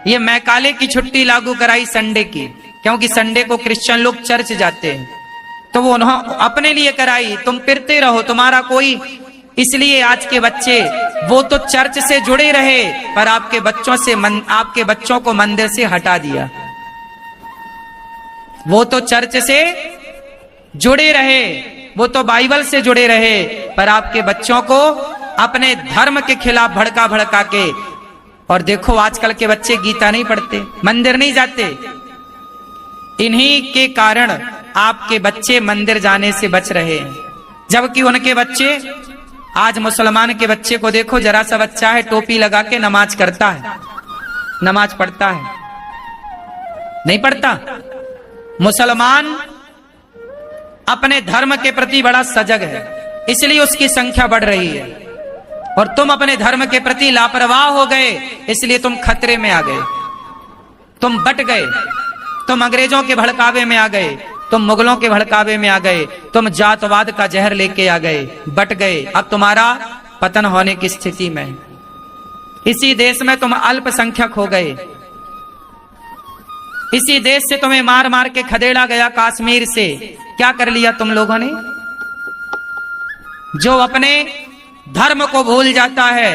ये मैकाले की छुट्टी लागू कराई संडे की, क्योंकि संडे को क्रिश्चियन लोग चर्च जाते हैं, तो वो उन्होंने अपने लिए कराई। तुम फिरते रहो, तुम्हारा कोई, इसलिए आज के बच्चे वो तो चर्च से जुड़े रहे पर आपके बच्चों को मंदिर से हटा दिया। वो तो चर्च से जुड़े रहे, वो तो बाइबल से जुड़े रहे, पर आपके बच्चों को अपने धर्म के खिलाफ भड़का भड़का के। और देखो आजकल के बच्चे गीता नहीं पढ़ते, मंदिर नहीं जाते। इन्हीं के कारण आपके बच्चे मंदिर जाने से बच रहे हैं, जबकि उनके बच्चे, आज मुसलमान के बच्चे को देखो, जरा सा बच्चा है टोपी लगा के नमाज करता है, नमाज पढ़ता है? नहीं पढ़ता। मुसलमान अपने धर्म के प्रति बड़ा सजग है, इसलिए उसकी संख्या बढ़ रही है। और तुम अपने धर्म के प्रति लापरवाह हो गए, इसलिए तुम खतरे में आ गए, तुम बट गए, तुम अंग्रेजों के भड़कावे में आ गए, तुम मुगलों के भड़कावे में आ गए, तुम जातवाद का जहर लेके आ गए, बट गए। अब तुम्हारा पतन होने की स्थिति में। इसी देश में तुम अल्पसंख्यक हो गए, इसी देश से तुम्हें मार मार के खदेड़ा गया, कश्मीर से। क्या कर लिया तुम लोगों ने? जो अपने धर्म को भूल जाता है,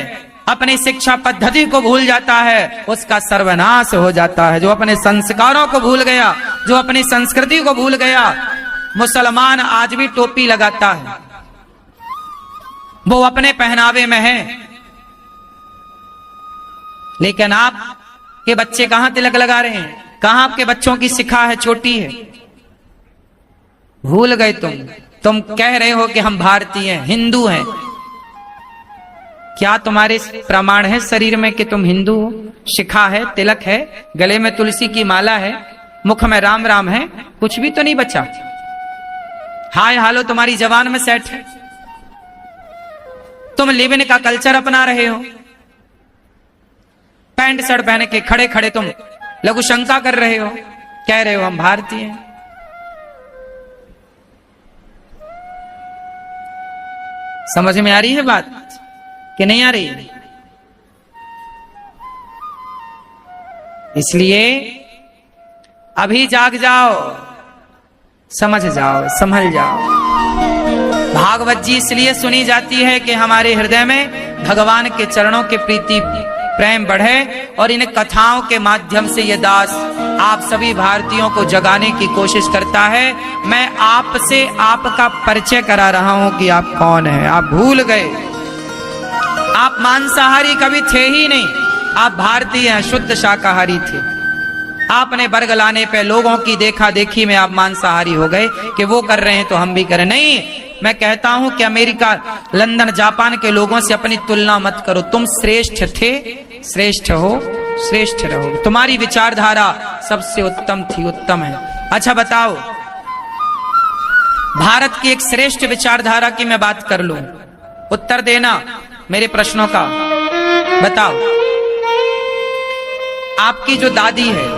अपनी शिक्षा पद्धति को भूल जाता है, उसका सर्वनाश हो जाता है। जो अपने संस्कारों को भूल गया, जो अपनी संस्कृति को भूल गया। मुसलमान आज भी टोपी लगाता है, वो अपने पहनावे में है, लेकिन आप के बच्चे कहां तिलक लगा रहे हैं? कहां आपके बच्चों की शिखा है, चोटी है? भूल गए तुम कह रहे हो कि हम भारतीय हैं, हिंदू हैं। क्या तुम्हारे प्रमाण है शरीर में कि तुम हिंदू हो? शिखा है, तिलक है, गले में तुलसी की माला है, मुख में राम राम है, कुछ भी तो नहीं बचा। हाय हालो तुम्हारी जबान में सेट है। तुम लिविन का कल्चर अपना रहे हो, पैंट शर्ट पहन के खड़े खड़े तुम लघु शंका कर रहे हो, कह रहे हो हम भारतीय हैं। समझ में आ रही है बात कि नहीं आ रही? इसलिए अभी जाग जाओ, समझ जाओ, संभल जाओ। भागवत जी इसलिए सुनी जाती है कि हमारे हृदय में भगवान के चरणों के प्रीति प्रेम बढ़े, और इन कथाओं के माध्यम से ये दास आप सभी भारतीयों को जगाने की कोशिश करता है। मैं आपसे आपका परिचय करा रहा हूं कि आप कौन हैं। आप भूल गए, आप मांसाहारी कभी थे ही नहीं, आप भारतीय हैं, शुद्ध शाकाहारी थे। आपने वर्ग लाने पे लोगों की देखा देखी में आप मांसाहारी हो गए कि वो कर रहे हैं तो हम भी करें। नहीं, मैं कहता हूं कि अमेरिका, लंदन, जापान के लोगों से अपनी तुलना मत करो। तुम श्रेष्ठ थे, श्रेष्ठ हो, श्रेष्ठ रहो। तुम्हारी विचारधारा सबसे उत्तम थी, उत्तम है। अच्छा बताओ, भारत की एक श्रेष्ठ विचारधारा की मैं बात कर लूं, उत्तर देना मेरे प्रश्नों का। बताओ, आपकी जो दादी है,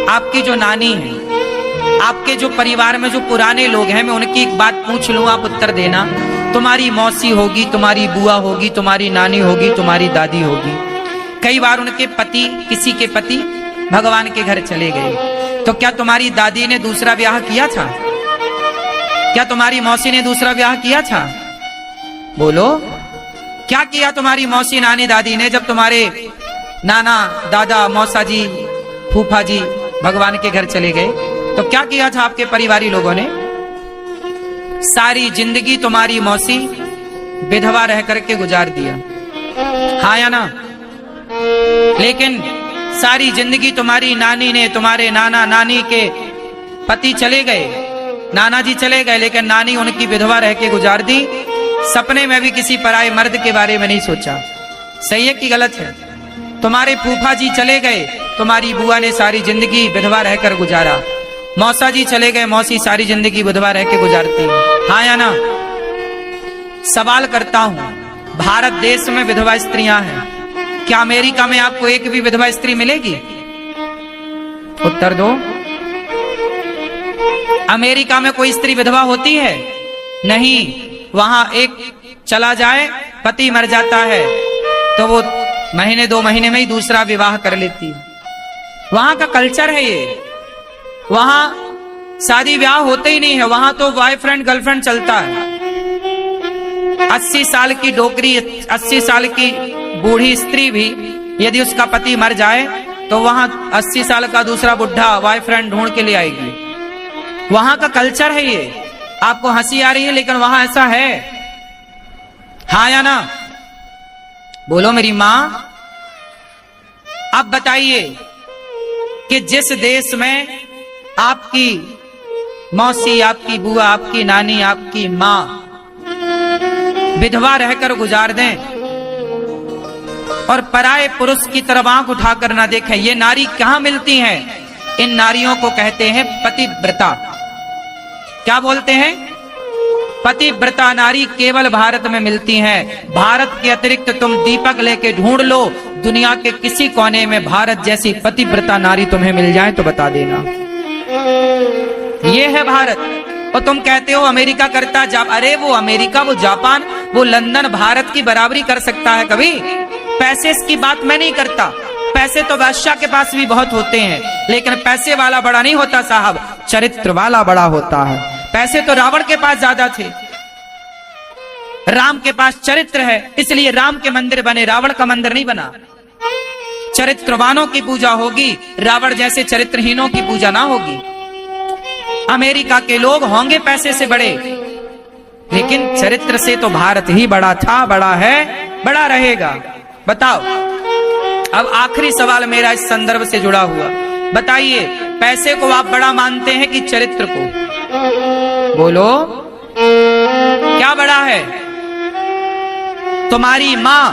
आपकी जो नानी है, आपके जो परिवार में जो पुराने लोग हैं, मैं उनकी एक बात पूछ लूं, आप उत्तर देना। तुम्हारी मौसी होगी, तुम्हारी बुआ होगी, तुम्हारी नानी होगी, तुम्हारी दादी होगी। कई बार उनके पति, किसी के पति भगवान के घर चले गए, तो क्या तुम्हारी दादी ने दूसरा ब्याह किया था? क्या तुम्हारी मौसी ने दूसरा ब्याह किया था? बोलो, क्या किया तुम्हारी मौसी, नानी, दादी ने जब तुम्हारे नाना, दादा, मौसा जी, फूफा जी भगवान के घर चले गए? तो क्या किया था आपके परिवारी लोगों ने? सारी जिंदगी तुम्हारी मौसी विधवा रह करके गुजार दिया, हाँ या ना? लेकिन सारी जिंदगी तुम्हारी नानी ने, तुम्हारे नाना नानी के पति चले गए, नाना जी चले गए, लेकिन नानी उनकी विधवा रह के गुजार दी। सपने में भी किसी पराये मर्द के बारे में नहीं सोचा। सही है कि गलत है? तुम्हारे फूफा जी चले गए, तुम्हारी बुआ ने सारी जिंदगी विधवा रहकर गुजारा। मौसा जी चले गए, मौसी सारी जिंदगी विधवा रह के गुजारती है, हाँ या ना? सवाल करता हूं, भारत देश में विधवा स्त्रियां हैं, क्या अमेरिका में आपको एक भी विधवा स्त्री मिलेगी? उत्तर दो। अमेरिका में कोई स्त्री विधवा होती है? नहीं। वहां एक चला जाए, पति मर जाता है, तो वो महीने 2 महीने में ही दूसरा विवाह कर लेती है। वहां का कल्चर है ये। वहां शादी ब्याह होते ही नहीं है, वहां तो बॉयफ्रेंड गर्लफ्रेंड चलता है। 80 साल की डोकरी, 80 साल की बूढ़ी स्त्री भी यदि उसका पति मर जाए तो वहां 80 साल का दूसरा बुढ़ा बॉयफ्रेंड ढूंढ के ले आएगी। वहां का कल्चर है ये। आपको हंसी आ रही है लेकिन वहां ऐसा है। हाँ या ना? बोलो मेरी मां। अब बताइए कि जिस देश में आपकी मौसी, आपकी बुआ, आपकी नानी, आपकी मां विधवा रहकर गुजार दें और पराये पुरुष की तरफ आंख उठाकर ना देखें, ये नारी कहां मिलती हैं? इन नारियों को कहते हैं पतिव्रता। क्या बोलते हैं? पतिव्रता नारी केवल भारत में मिलती हैं। भारत के अतिरिक्त तुम दीपक लेके ढूंढ लो, दुनिया के किसी कोने में भारत जैसी पतिव्रता नारी तुम्हें मिल जाए तो बता देना। ये है भारत। और तुम कहते हो अमेरिका करता, अरे वो अमेरिका, वो जापान, वो लंदन भारत की बराबरी कर सकता है कभी? पैसे की बात मैं नहीं करता। पैसे तो बादशाह के पास भी बहुत होते हैं, लेकिन पैसे वाला बड़ा नहीं होता साहब, चरित्र वाला बड़ा होता है। पैसे तो रावण के पास ज्यादा थे, राम के पास चरित्र है, इसलिए राम के मंदिर बने, रावण का मंदिर नहीं बना। चरित्रवानों की पूजा होगी, रावण जैसे चरित्रहीनों की पूजा ना होगी। अमेरिका के लोग होंगे पैसे से बड़े, लेकिन चरित्र से तो भारत ही बड़ा था, बड़ा है, बड़ा रहेगा। बताओ। अब आखिरी सवाल मेरा इस संदर्भ से जुड़ा हुआ, बताइए पैसे को आप बड़ा मानते हैं कि चरित्र को? बोलो, क्या बड़ा है? तुम्हारी मां,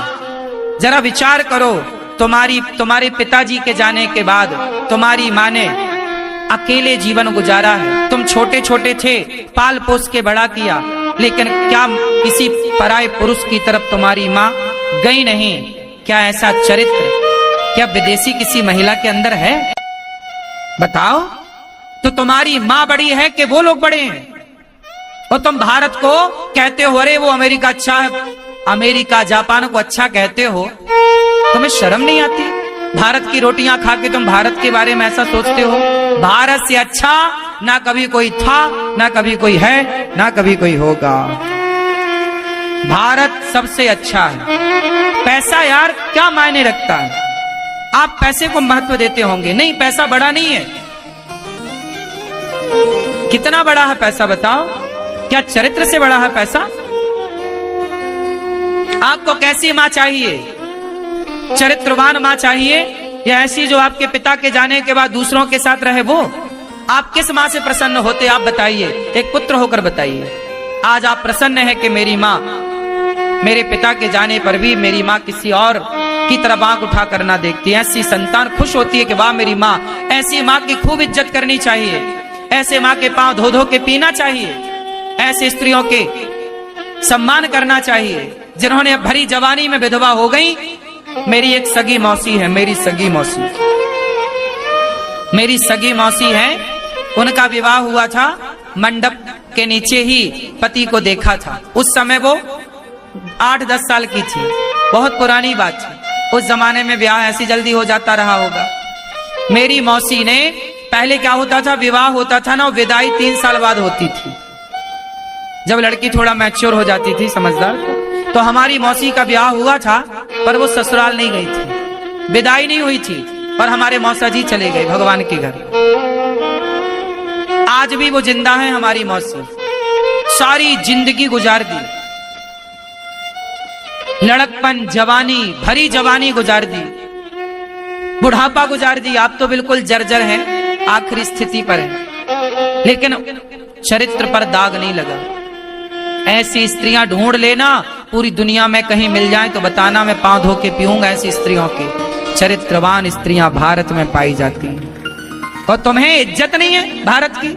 जरा विचार करो, तुम्हारे पिताजी के जाने के बाद तुम्हारी मां ने अकेले जीवन गुजारा है। तुम छोटे छोटे थे, पाल पोस के बड़ा किया, लेकिन क्या किसी पराये पुरुष की तरफ तुम्हारी मां गई नहीं? क्या ऐसा चरित्र क्या विदेशी किसी महिला के अंदर है? बताओ। तो तुम्हारी मां बड़ी है कि वो लोग बड़े हैं? और तुम भारत को कहते हो अरे वो अमेरिका अच्छा है, अमेरिका जापान को अच्छा कहते हो, तुम्हें शर्म नहीं आती? भारत की रोटियां खा के तुम भारत के बारे में ऐसा सोचते हो? भारत से अच्छा ना कभी कोई था, ना कभी कोई है, ना कभी कोई होगा। भारत सबसे अच्छा है। पैसा यार क्या मायने रखता है? आप पैसे को महत्व देते होंगे, नहीं पैसा बड़ा नहीं है। कितना बड़ा है पैसा बताओ? क्या चरित्र से बड़ा है पैसा? आपको कैसी मां चाहिए? चरित्रवान मां चाहिए या ऐसी जो आपके पिता के जाने के बाद दूसरों के साथ रहे वो? आप किस मां से प्रसन्न होते आप बताइए, एक पुत्र होकर बताइए। आज आप प्रसन्न है कि मेरी मां मेरे पिता के जाने पर भी मेरी मां किसी और की तरफ आंख उठा कर ना देखती है। ऐसी संतान खुश होती है कि वाह मेरी मां। ऐसी मां की खूब इज्जत करनी चाहिए, ऐसे मां के पांव धो धो के पीना चाहिए, ऐसे स्त्रियों के सम्मान करना चाहिए जिन्होंने भरी जवानी में विधवा हो गई। मेरी एक सगी मौसी है, मेरी सगी मौसी है, उनका विवाह हुआ था, मंडप के नीचे ही पति को देखा था। उस समय वो 8-10 साल की थी, बहुत पुरानी बात थी। उस जमाने में ब्याह ऐसी जल्दी हो जाता रहा होगा। मेरी मौसी ने, पहले क्या होता था, विवाह होता था ना, विदाई 3 साल बाद होती थी, जब लड़की थोड़ा मैच्योर हो जाती थी, समझदार। तो हमारी मौसी का ब्याह हुआ था, पर वो ससुराल नहीं गई थी, विदाई नहीं हुई थी, और हमारे मौसा जी चले गए भगवान के घर। आज भी वो जिंदा है हमारी मौसी, सारी जिंदगी गुजार दी, लड़कपन, जवानी, भरी जवानी गुजार दी, बुढ़ापा गुजार दी। आप तो बिल्कुल जर्जर हैं, आखिरी स्थिति पर हैं, लेकिन चरित्र पर दाग नहीं लगा। ऐसी स्त्रियां ढूंढ लेना, पूरी दुनिया में कहीं मिल जाए तो बताना, मैं पांव धो के पीऊंगा ऐसी स्त्रियों की। चरित्रवान स्त्रियां भारत में पाई जाती हैं। और तुम्हें इज्जत नहीं है भारत की?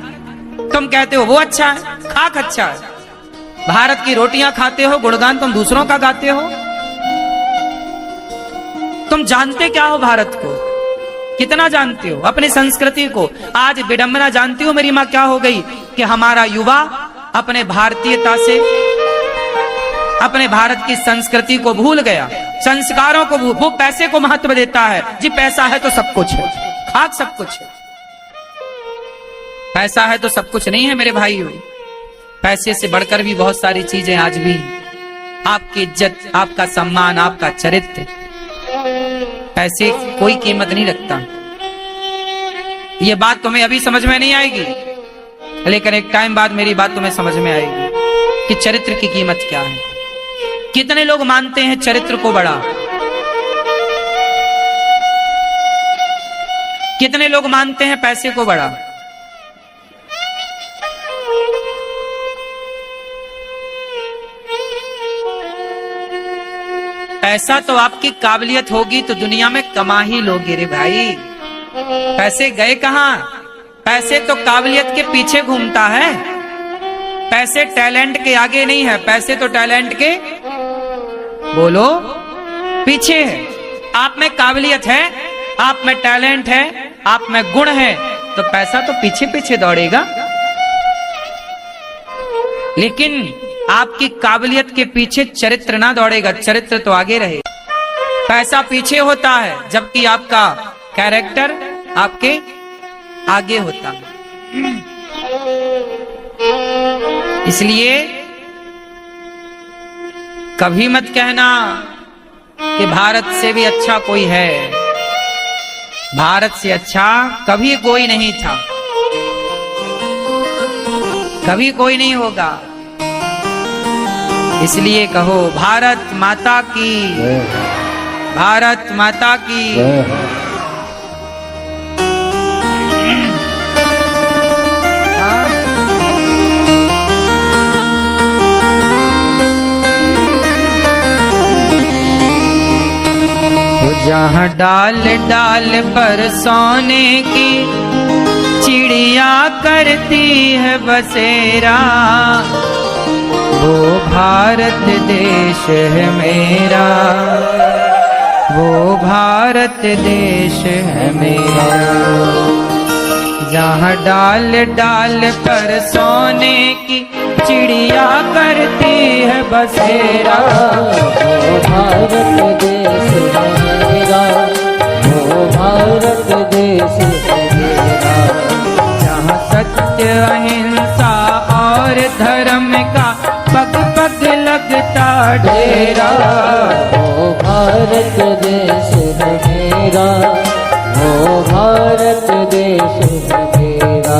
तुम कहते हो वो अच्छा है, खाक अच्छा है, भारत की रोटियां खाते हो, गुणगान तुम दूसरों का गाते हो। तुम जानते क्या हो भारत को? कितना जानते हो अपनी संस्कृति को? आज विडंबना जानती हो मेरी मां क्या हो गई कि हमारा युवा अपने भारतीयता से, अपने भारत की संस्कृति को भूल गया, संस्कारों को वो पैसे को महत्व देता है। जी पैसा है तो सब कुछ है। खाक सब कुछ है। पैसा है तो सब कुछ नहीं है मेरे भाइयों। पैसे से बढ़कर भी बहुत सारी चीजें आज भी, आपकी इज्जत, आपका सम्मान, आपका चरित्र, पैसे कोई कीमत नहीं रखता। ये बात तुम्हें अभी समझ में नहीं आएगी, लेकिन एक टाइम बाद मेरी बात तुम्हें समझ में आएगी कि चरित्र की कीमत क्या है। कितने लोग मानते हैं चरित्र को बड़ा, कितने लोग मानते हैं पैसे को बड़ा। पैसा तो आपकी काबिलियत होगी तो दुनिया में कमा ही लोगे रे भाई। पैसे गए कहां? पैसे तो काबिलियत के पीछे घूमता है। पैसे टैलेंट के आगे नहीं है, पैसे तो टैलेंट के बोलो पीछे है। आप में काबिलियत है, आप में टैलेंट है, आप में गुण है, तो पैसा तो पीछे पीछे दौड़ेगा। लेकिन आपकी काबिलियत के पीछे चरित्र ना दौड़ेगा, चरित्र तो आगे रहे। पैसा पीछे होता है जबकि आपका कैरेक्टर आपके आगे होता है। इसलिए कभी मत कहना कि भारत से भी अच्छा कोई है। भारत से अच्छा कभी कोई नहीं था, कभी कोई नहीं होगा। इसलिए कहो भारत माता की, भारत माता की। जहाँ डाल डाल पर सोने की चिड़िया करती है बसेरा, वो भारत देश है मेरा, वो भारत देश है मेरा। जहाँ डाल डाल पर सोने की चिड़िया करती है बसेरा, वो भारत देश है मेरा, वो भारत देश है मेरा। जहाँ सत्य अहिंसा और धर्म का पग पग लगता डेरा, वो भारत देश है मेरा, वो भारत देश है मेरा।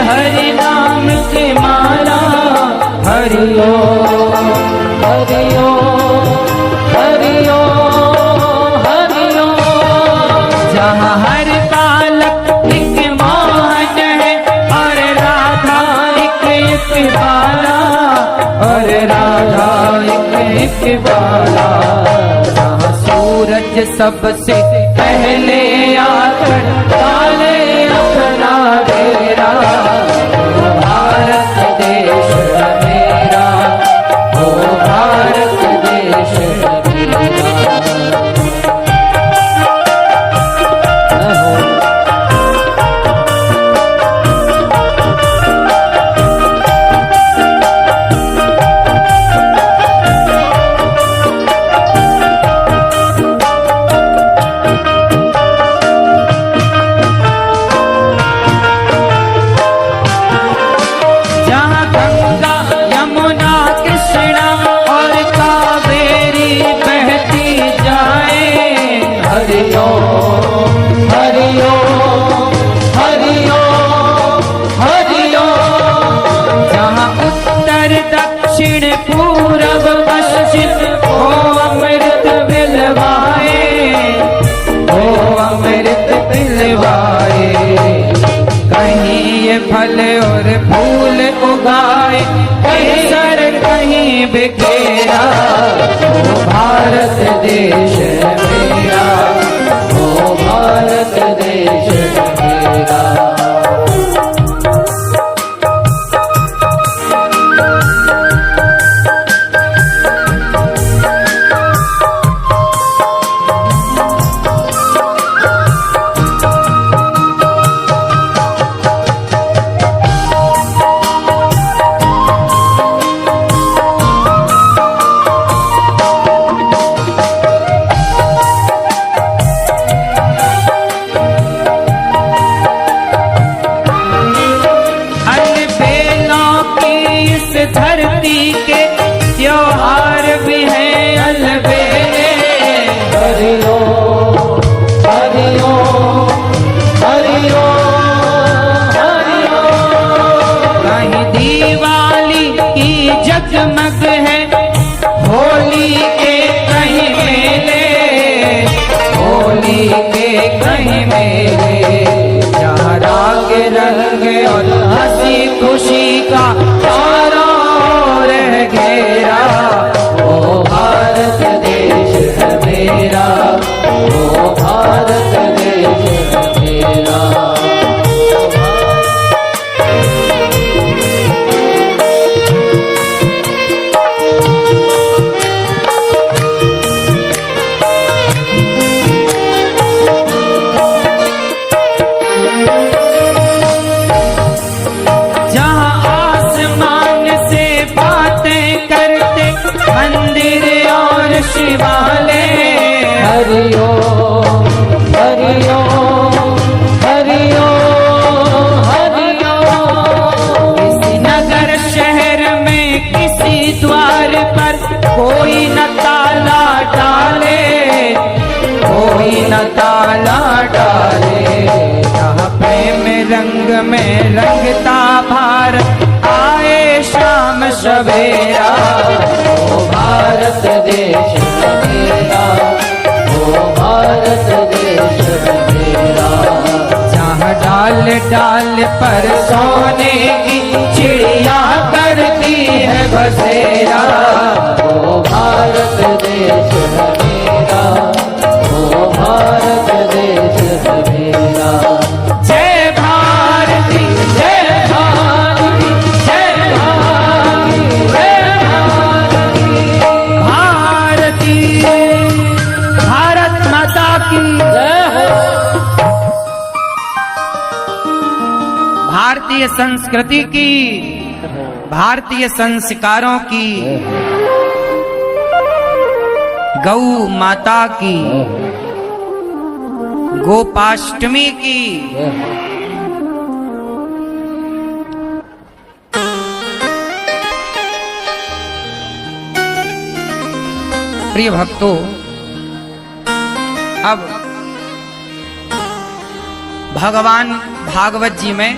हरि नाम की माला, हरिओ हरिओ हरिओ हरिओ। जहाँ हर बालक एक मोहन है और राधा एक बाला, और राधा एक बाला। जहाँ सूरज सबसे पहले आकर डाले अपना डेरा, वो भारत देश है मेरा, वो भारत देश है मेरा। दक्षिण पूरब पश्चिम हो अमृत बिलवाए, हो अमृत बिलवाए। कहीं ये फल और फूल उगाए, कहीं सर कहीं बिखेरा, वो भारत देश है मेरा, हरि ओम हरि ओम हरि ओम हरि ओम। किसी नगर शहर में किसी द्वार पर कोई न ताला डाले, कोई न ताला डाले। जहाँ प्रेम रंग में रंगता भारत आए शाम सवेरा। ओ भारत देश मेरा, ओ भारत देश मेरा। जहाँ डाल डाल पर सोने की चिड़िया करती है बसेरा। ओ भारत देश मेरा, ओ भारत देश मेरा। जय भारती जय भारती जय भारती जय भारती। भारत माता की जय हो। भारतीय संस्कृति की, भारतीय संस्कारों की, गौ माता की, गोपाष्टमी की। प्रिय भक्तों, अब भगवान भागवत जी में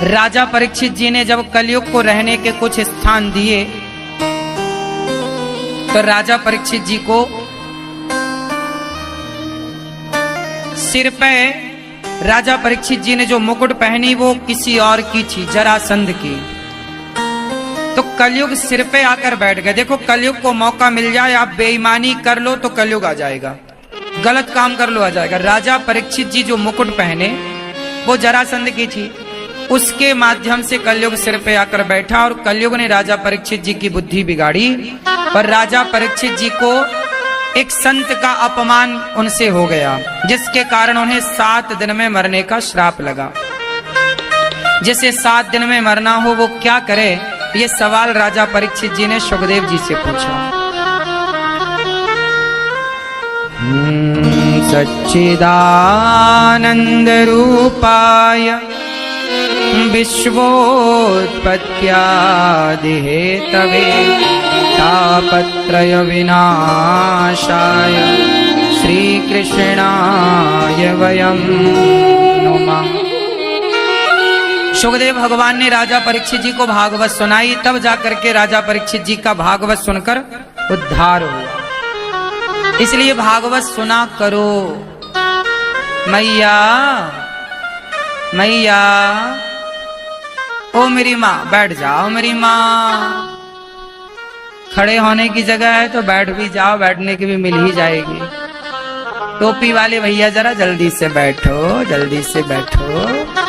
राजा परीक्षित जी ने जब कलयुग को रहने के कुछ स्थान दिए तो राजा परीक्षित जी को सिर पे राजा परीक्षित जी ने जो मुकुट पहनी वो किसी और की थी, जरासंध की। तो कलयुग सिर पे आकर बैठ गए। देखो, कलयुग को मौका मिल जाए, आप बेईमानी कर लो तो कलयुग आ जाएगा, गलत काम कर लो आ जाएगा। राजा परीक्षित जी जो मुकुट पहने वो जरासंध की थी, उसके माध्यम से कलयुग सिर पे आकर बैठा और कलयुग ने राजा परीक्षित जी की बुद्धि बिगाड़ी। पर राजा परीक्षित जी को एक संत का अपमान उनसे हो गया, जिसके कारण उन्हें 7 दिन में मरने का श्राप लगा। जिसे 7 दिन में मरना हो वो क्या करे, ये सवाल राजा परीक्षित जी ने सुखदेव जी से पूछा। सच्चिदानंद रूपाय विश्वोत्पत्त्यादि हेतवे तापत्रय विनाशाय श्रीकृष्णाय वयं नुमः। सुखदेव भगवान ने राजा परीक्षित जी को भागवत सुनाई, तब जाकर के राजा परीक्षित जी का भागवत सुनकर उद्धार हुआ। इसलिए भागवत सुना करो। मैया मैया, ओ मेरी माँ बैठ जाओ, मेरी माँ। खड़े होने की जगह है तो बैठ भी जाओ, बैठने की भी मिल ही जाएगी। टोपी वाले भैया जरा जल्दी से बैठो, जल्दी से बैठो।